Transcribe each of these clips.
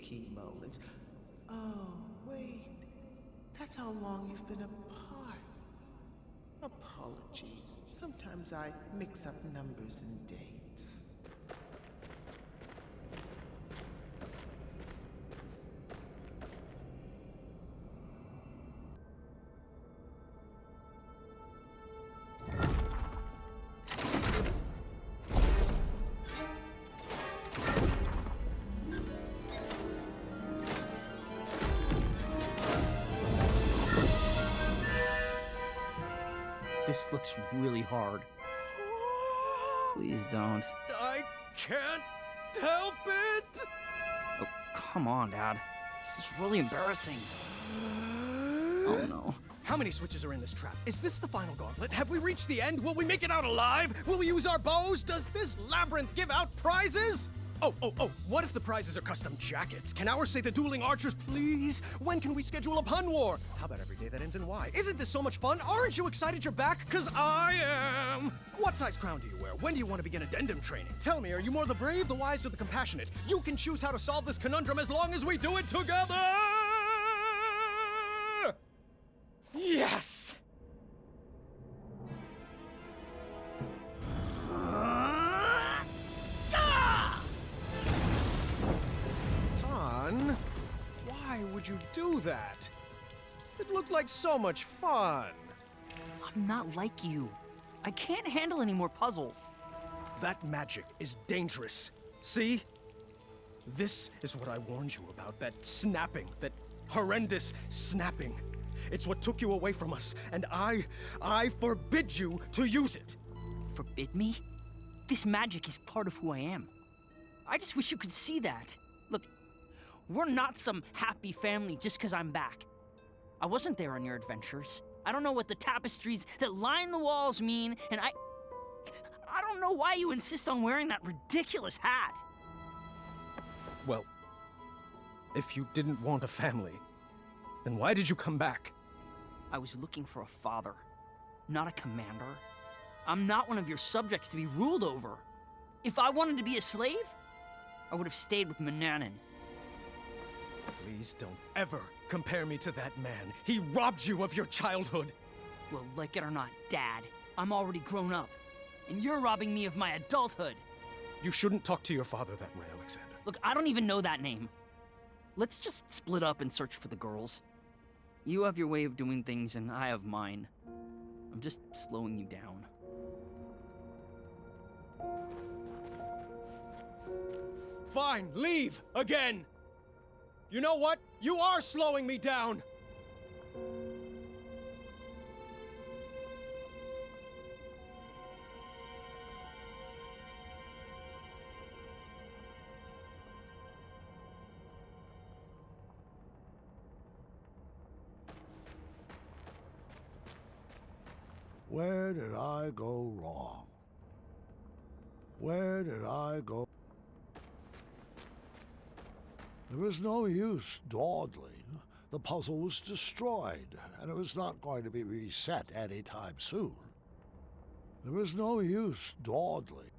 key moments. Oh, wait. That's how long you've been apart. Apologies. Sometimes I mix up numbers and dates. This looks really hard. Please don't. I can't help it! Oh, come on, Dad. This is really embarrassing. Oh, no. How many switches are in this trap? Is this the final gauntlet? Have we reached the end? Will we make it out alive? Will we use our bows? Does this labyrinth give out prizes? Oh, what if the prizes are custom jackets? Can ours say the dueling archers, please? When can we schedule a pun war? How about every day that ends in Y? Isn't this so much fun? Aren't you excited you're back? 'Cause I am! What size crown do you wear? When do you want to begin addendum training? Tell me, are you more the brave, the wise, or the compassionate? You can choose how to solve this conundrum as long as we do it together! Yes! Don, why would you do that? It looked like so much fun. I'm not like you. I can't handle any more puzzles. That magic is dangerous. See? This is what I warned you about, that snapping, that horrendous snapping. It's what took you away from us, and I forbid you to use it. Forbid me? This magic is part of who I am. I just wish you could see that. Look, we're not some happy family just because I'm back. I wasn't there on your adventures. I don't know what the tapestries that line the walls mean, and I don't know why you insist on wearing that ridiculous hat. Well, if you didn't want a family, then why did you come back? I was looking for a father, not a commander. I'm not one of your subjects to be ruled over. If I wanted to be a slave, I would have stayed with Mananan. Please don't ever compare me to that man. He robbed you of your childhood. Well, like it or not, Dad, I'm already grown up, and you're robbing me of my adulthood. You shouldn't talk to your father that way, Alexander. Look, I don't even know that name. Let's just split up and search for the girls. You have your way of doing things, and I have mine. I'm just slowing you down. Fine, leave again. You know what? You are slowing me down. Where did I go wrong? Where did I go? There was no use dawdling. The puzzle was destroyed, and it was not going to be reset any time soon. There was no use dawdling.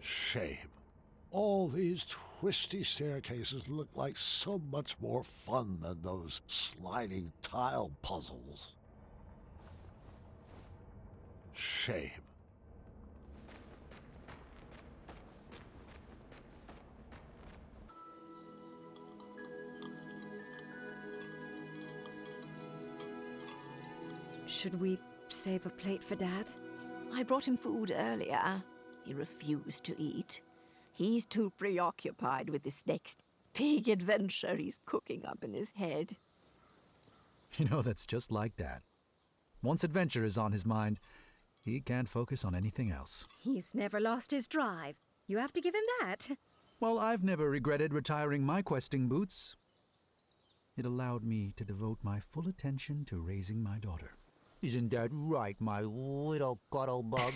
Shame. All these twisty staircases look like so much more fun than those sliding tile puzzles. Shame. Should we save a plate for Dad? I brought him food earlier. He refused to eat. He's too preoccupied with this next big adventure he's cooking up in his head. You know, that's just like Dad. Once adventure is on his mind, he can't focus on anything else. He's never lost his drive. You have to give him that. Well, I've never regretted retiring my questing boots. It allowed me to devote my full attention to raising my daughter. Isn't that right, my little cuddlebug?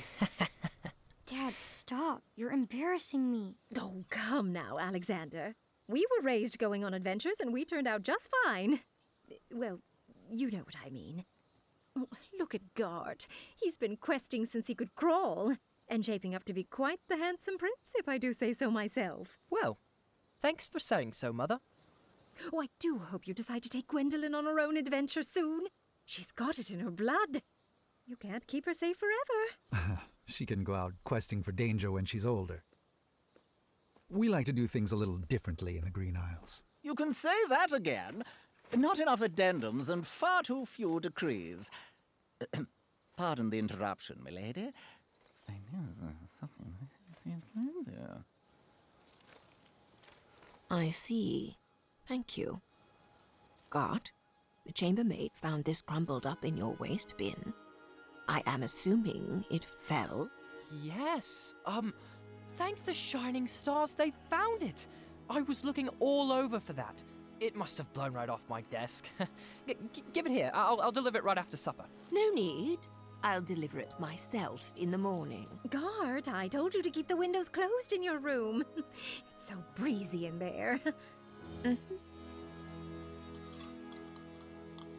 Dad, stop. You're embarrassing me. Oh, come now, Alexander. We were raised going on adventures and we turned out just fine. Well, you know what I mean. Oh, look at Gart. He's been questing since he could crawl, and shaping up to be quite the handsome prince, if I do say so myself. Well, thanks for saying so, Mother. Oh, I do hope you decide to take Gwendolyn on her own adventure soon. She's got it in her blood. You can't keep her safe forever. She can go out questing for danger when she's older. We like to do things a little differently in the Green Isles. You can say that again. Not enough addendums and far too few decrees. Pardon the interruption, milady. I know there's something there. I see. Thank you. Gart, the chambermaid found this crumbled up in your waste bin. I am assuming it fell. Yes, thank the shining stars they found it. I was looking all over for that. It must have blown right off my desk. Give it here. I'll deliver it right after supper. No need. I'll deliver it myself in the morning. Gart, I told you to keep the windows closed in your room. It's so breezy in there.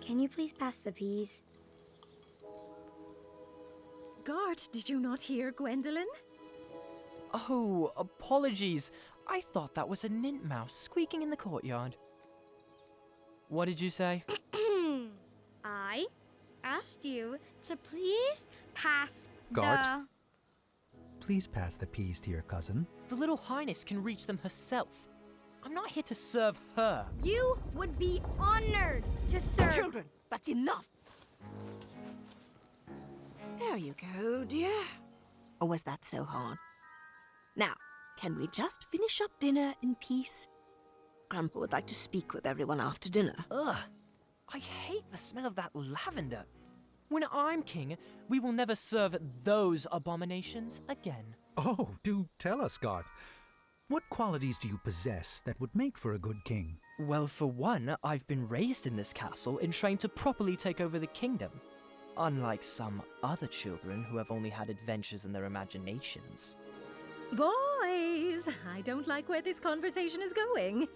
Can you please pass the peas? Gart, did you not hear Gwendolyn? Oh, apologies. I thought that was a nint mouse squeaking in the courtyard. What did you say? I asked you to please pass Gart? Please pass the peas to your cousin. The little highness can reach them herself. I'm not here to serve her. You would be honored to serve. Children, that's enough. There you go, dear. Or was that so hard? Now, can we just finish up dinner in peace? Grandpa would like to speak with everyone after dinner. Ugh, I hate the smell of that lavender. When I'm king, we will never serve those abominations again. Oh, do tell us, Gart. What qualities do you possess that would make for a good king? Well, for one, I've been raised in this castle and trained to properly take over the kingdom. Unlike some other children who have only had adventures in their imaginations. Boys, I don't like where this conversation is going.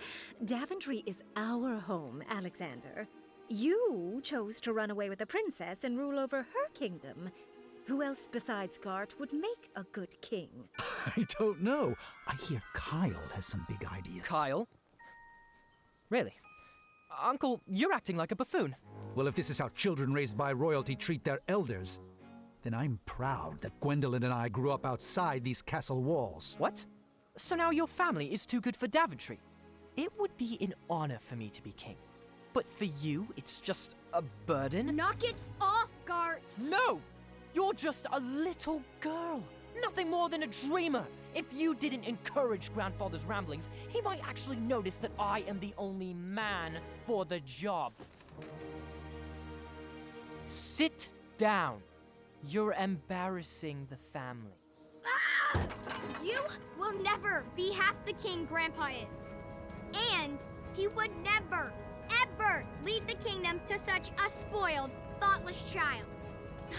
Daventry is our home, Alexander. You chose to run away with the princess and rule over her kingdom. Who else besides Gart would make a good king? I don't know. I hear Kyle has some big ideas. Kyle? Really? Uncle, you're acting like a buffoon. Well, if this is how children raised by royalty treat their elders, then I'm proud that Gwendolyn and I grew up outside these castle walls. What? So now your family is too good for Daventry? It would be an honor for me to be king. But for you, it's just a burden? Knock it off, Gart! No! You're just a little girl. Nothing more than a dreamer. If you didn't encourage Grandfather's ramblings, he might actually notice that I am the only man for the job. Sit down. You're embarrassing the family. Ah! You will never be half the king Grandpa is. And he would never, ever leave the kingdom to such a spoiled, thoughtless child.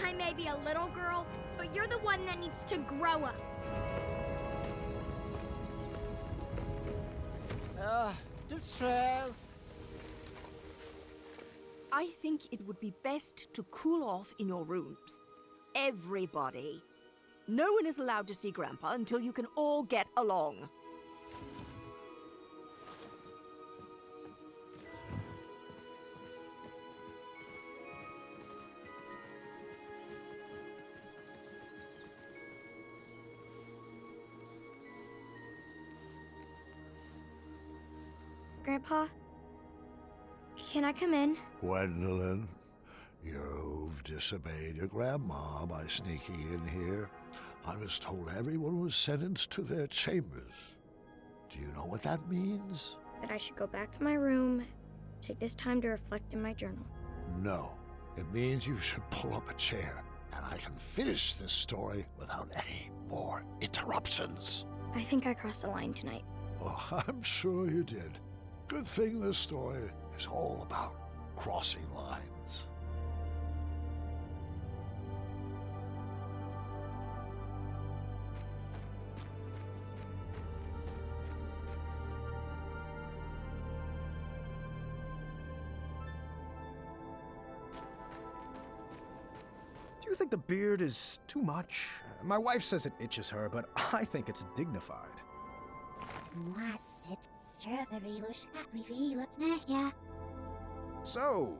I may be a little girl, but you're the one that needs to grow up. Distress. I think it would be best to cool off in your rooms. Everybody. No one is allowed to see Grandpa until you can all get along. Grandpa, can I come in? Gwendolyn, you've disobeyed your grandma by sneaking in here. I was told everyone was sentenced to their chambers. Do you know what that means? That I should go back to my room, take this time to reflect in my journal. No. It means you should pull up a chair, and I can finish this story without any more interruptions. I think I crossed a line tonight. Oh, I'm sure you did. Good thing this story is all about crossing lines. you think the beard is too much? My wife says it itches her, but I think it's dignified. So,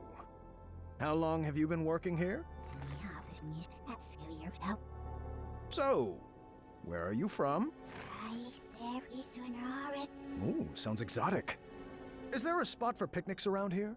how long have you been working here? So, where are you from? Ooh, sounds exotic. Is there a spot for picnics around here?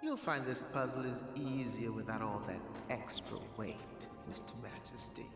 You'll find this puzzle is easier without all that extra weight, Mr. Majesty.